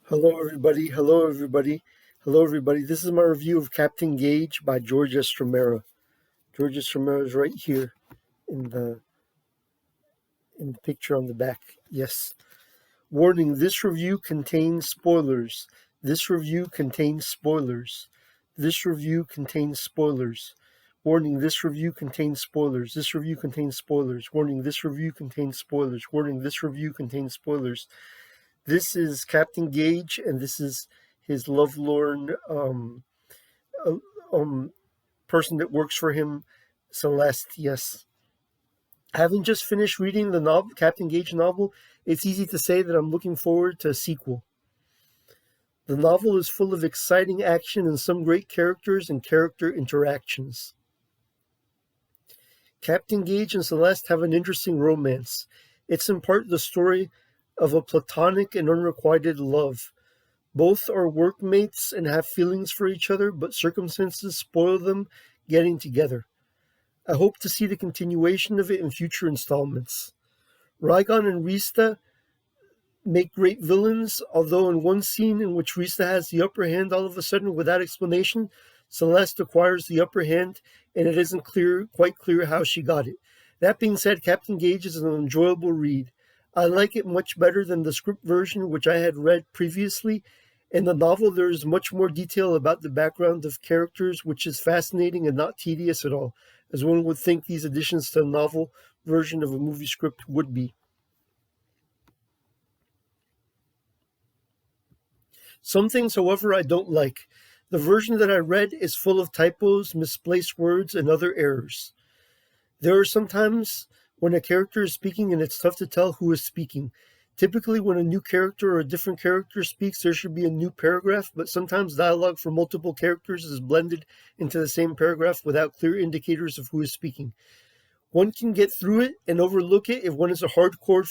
Hello, everybody. Hello, everybody. Hello, everybody. This is my review of Captain Gage by George Estremera. George Estremera is right here in the picture on the back. Yes. Warning: this review contains spoilers. This review contains spoilers. This review contains spoilers. Warning: this review contains spoilers. This review contains spoilers. Warning: this review contains spoilers. Warning: this review contains spoilers. This is Captain Gage, and this is his lovelorn uh, um, person that works for him, Celeste. Yes. Having just finished reading the novel, Captain Gage novel, it's easy to say that I'm looking forward to a sequel. The novel is full of exciting action and some great characters and character interactions. Captain Gage and Celeste have an interesting romance. It's in part the story of a platonic and unrequited love. Both are workmates and have feelings for each other, but circumstances spoil them getting together. I hope to see the continuation of it in future installments. Rygon and Rista make great villains, although in one scene in which Rista has the upper hand all of a sudden without explanation, Celeste acquires the upper hand, and it isn't quite clear how she got it. That being said, Captain Gage is an enjoyable read. I like it much better than the script version, which I had read previously. In the novel, there is much more detail about the background of characters, which is fascinating and not tedious at all, as one would think these additions to a novel version of a movie script would be. Some things, however, I don't like. The version that I read is full of typos, misplaced words, and other errors. There are some times when a character is speaking and it's tough to tell who is speaking. Typically, when a new character or a different character speaks, there should be a new paragraph, but sometimes dialogue for multiple characters is blended into the same paragraph without clear indicators of who is speaking. One can get through it and overlook it if one is a hardcore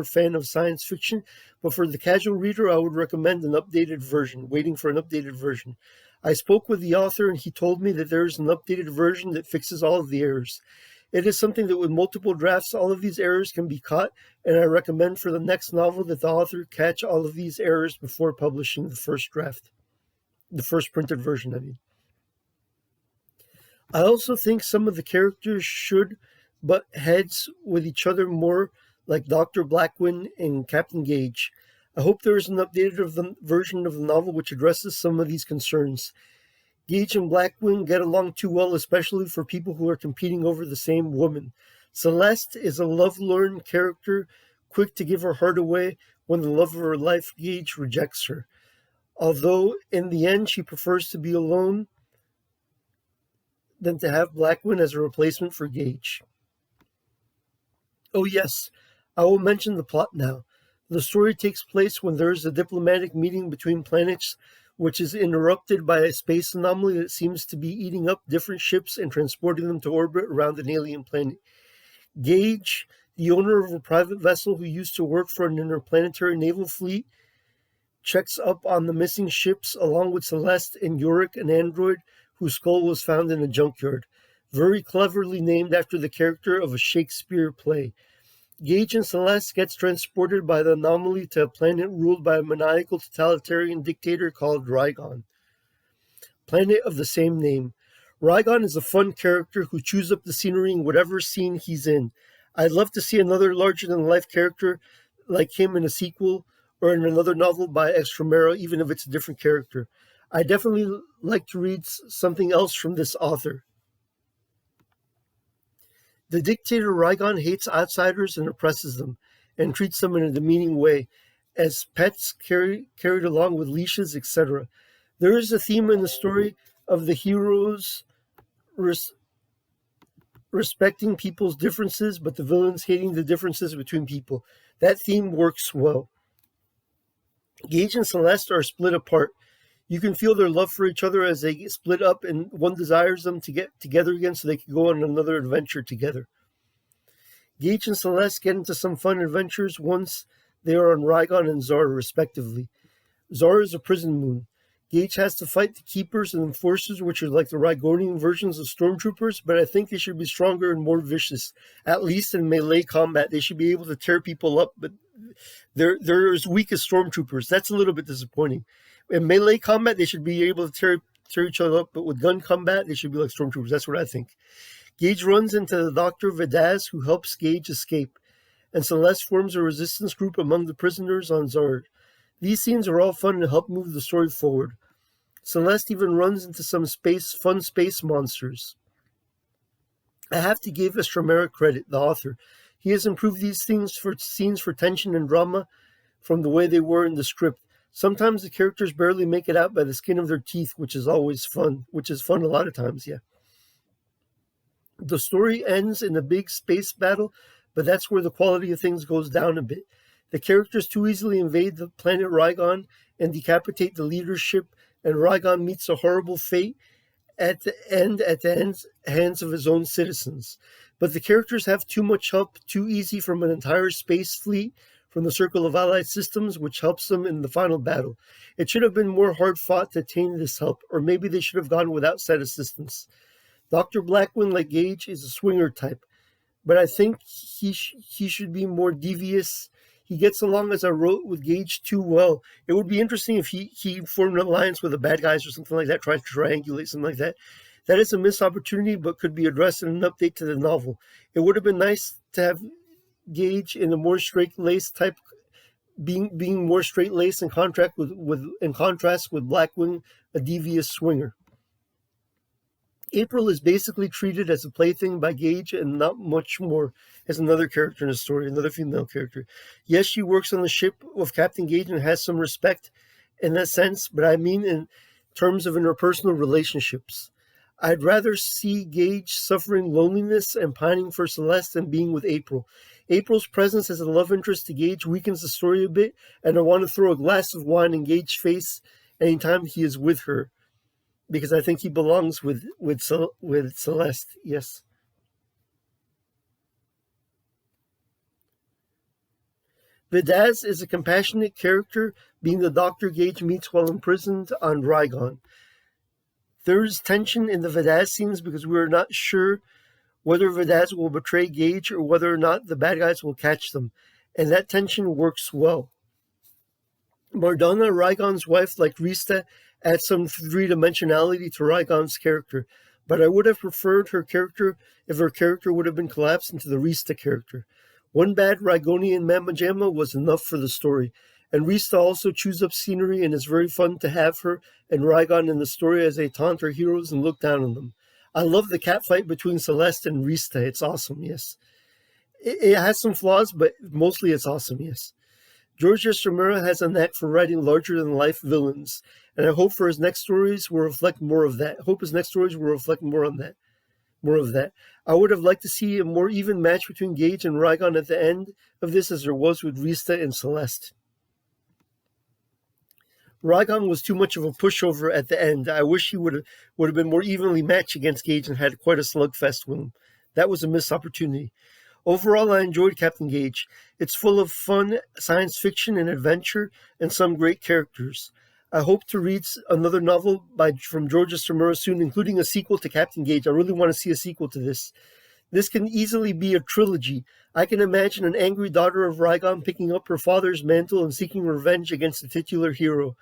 fan of science fiction, but for the casual reader, I would recommend an updated version, waiting for an updated version. I spoke with the author and he told me that there is an updated version that fixes all of the errors. It is something that with multiple drafts, all of these errors can be caught, and I recommend for the next novel that the author catch all of these errors before publishing the first draft, the first printed version, I mean. I also think some of the characters should butt heads with each other more, like Dr. Blackwin and Captain Gage. I hope there is an updated version of the novel which addresses some of these concerns. Gage and Blackwing get along too well, especially for people who are competing over the same woman. Celeste is a lovelorn character, quick to give her heart away when the love of her life, Gage, rejects her. Although in the end she prefers to be alone than to have Blackwing as a replacement for Gage. Oh yes, I will mention the plot now. The story takes place when there is a diplomatic meeting between planets which is interrupted by a space anomaly that seems to be eating up different ships and transporting them to orbit around an alien planet. Gage, the owner of a private vessel who used to work for an interplanetary naval fleet, checks up on the missing ships along with Celeste and Yorick, an android whose skull was found in a junkyard, very cleverly named after the character of a Shakespeare play. Gage and Celeste gets transported by the anomaly to a planet ruled by a maniacal totalitarian dictator called Rygon, planet of the same name. Rygon is a fun character who chews up the scenery in whatever scene he's in. I'd love to see another larger-than-life character like him in a sequel or in another novel by Estremera, even if it's a different character. I definitely like to read something else from this author. The dictator Rygon hates outsiders and oppresses them, and treats them in a demeaning way, as pets carried along with leashes, etc. There is a theme in the story of the heroes respecting people's differences, but the villains hating the differences between people. That theme works well. Gage and Celeste are split apart. You can feel their love for each other as they get split up, and one desires them to get together again so they can go on another adventure together. Gage and Celeste get into some fun adventures once they are on Rygon and Zara, respectively. Zara is a prison moon. Gage has to fight the Keepers and Enforcers, which are like the Rygonian versions of Stormtroopers, but I think they should be stronger and more vicious, at least in melee combat. They should be able to tear people up, but they're as weak as stormtroopers. That's a little bit disappointing. In melee combat, they should be able to tear each other up, but with gun combat, they should be like stormtroopers. That's what I think. Gage runs into the Dr. Vadaz, who helps Gage escape, and Celeste forms a resistance group among the prisoners on Zard. These scenes are all fun and help move the story forward. Celeste even runs into some fun space monsters. I have to give Estremera credit, the author. He has improved these scenes for tension and drama from the way they were in the script. Sometimes the characters barely make it out by the skin of their teeth, which is always fun, which is fun a lot of times, yeah. The story ends in a big space battle, but that's where the quality of things goes down a bit. The characters too easily invade the planet Rygon and decapitate the leadership, and Rygon meets a horrible fate at the hands of his own citizens. But the characters have too much help too easy from an entire space fleet from the Circle of Allied Systems, which helps them in the final battle. It should have been more hard fought to attain this help, or maybe they should have gone without said assistance. Dr. Blackwing, like Gage, is a swinger type, but I think he should be more devious. He gets along, as I wrote, with Gage too well. It would be interesting if he formed an alliance with the bad guys or something like that, try to triangulate something like that. That is a missed opportunity, but could be addressed in an update to the novel. It would have been nice to have Gage in a more straight-laced type, being more straight-laced in contrast with Blackwing, a devious swinger. April is basically treated as a plaything by Gage and not much more as another character in the story, another female character. Yes, she works on the ship of Captain Gage and has some respect in that sense, but I mean in terms of interpersonal relationships. I'd rather see Gage suffering loneliness and pining for Celeste than being with April. April's presence as a love interest to Gage weakens the story a bit, and I want to throw a glass of wine in Gage's face anytime he is with her, because I think he belongs with Celeste, yes. Vadaz is a compassionate character, being the Dr. Gage meets while imprisoned on Rygon. There is tension in the Vadaz scenes because we are not sure whether Vadaz will betray Gage or whether or not the bad guys will catch them, and that tension works well. Mardana, Rygon's wife, like Rista, adds some three-dimensionality to Rygon's character, but I would have preferred her character if her character would have been collapsed into the Rista character. One bad Rygonian Mamma Jamma was enough for the story, and Rista also chews up scenery, and it's very fun to have her and Rygon in the story as they taunt our heroes and look down on them. I love the catfight between Celeste and Rista. It's awesome, yes. It has some flaws, but mostly it's awesome, yes. George Estremera has a knack for writing larger-than-life villains, and I hope for his next stories will reflect more of that. More of that. I would have liked to see a more even match between Gage and Rygon at the end of this as there was with Rista and Celeste. Rygon was too much of a pushover at the end. I wish he would have been more evenly matched against Gage and had quite a slugfest with him. That was a missed opportunity. Overall, I enjoyed Captain Gage. It's full of fun, science fiction, and adventure, and some great characters. I hope to read another novel from George Estremera soon, including a sequel to Captain Gage. I really want to see a sequel to this. This can easily be a trilogy. I can imagine an angry daughter of Rygon picking up her father's mantle and seeking revenge against the titular hero.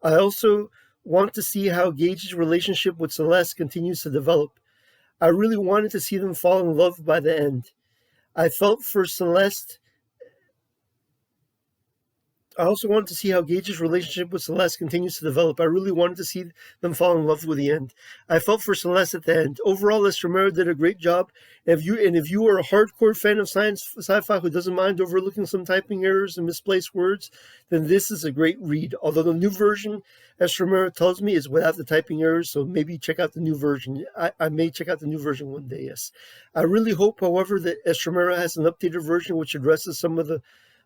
I also want to see how Gage's relationship with Celeste continues to develop. I really wanted to see them fall in love by the end. I felt for Celeste. I also wanted to see how Gage's relationship with Celeste continues to develop. I really wanted to see them fall in love with the end. I felt for Celeste at the end. Overall, Estremera did a great job. If you are a hardcore fan of sci-fi who doesn't mind overlooking some typing errors and misplaced words, then this is a great read. Although the new version, Estremera tells me, is without the typing errors, so maybe check out the new version. I may check out the new version one day, yes. I really hope, however, that Estremera has an updated version which addresses some of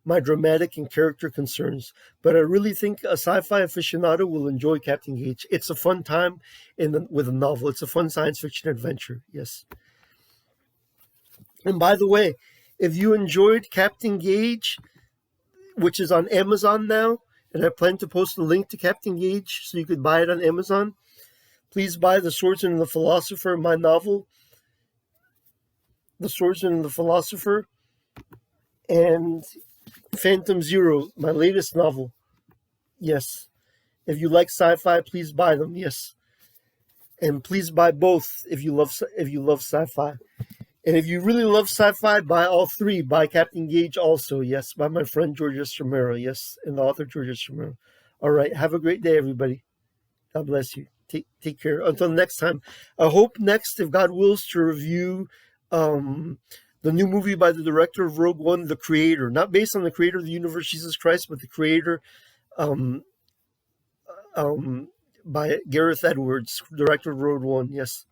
my dramatic and character concerns, but I really think a sci-fi aficionado will enjoy Captain Gage. It's a fun time with a novel. It's a fun science fiction adventure, yes. And by the way, if you enjoyed Captain Gage, which is on Amazon now, and I plan to post a link to Captain Gage so you could buy it on Amazon, please buy The Swordsman and the Philosopher, my novel, The Swordsman and the Philosopher, and Phantom Zero, my latest novel. Yes. If you like sci-fi, please buy them. Yes. And please buy both if you love sci-fi. And if you really love sci-fi, buy all three. Buy Captain Gage also. Yes. By my friend George Estremera. Yes. And the author George Estremera. All right. Have a great day, everybody. God bless you. Take care. Until next time. I hope next, if God wills, to review the new movie by the director of Rogue One, the creator. Not based on the creator of the universe, Jesus Christ, but the creator um, by Gareth Edwards, director of Rogue One. Yes.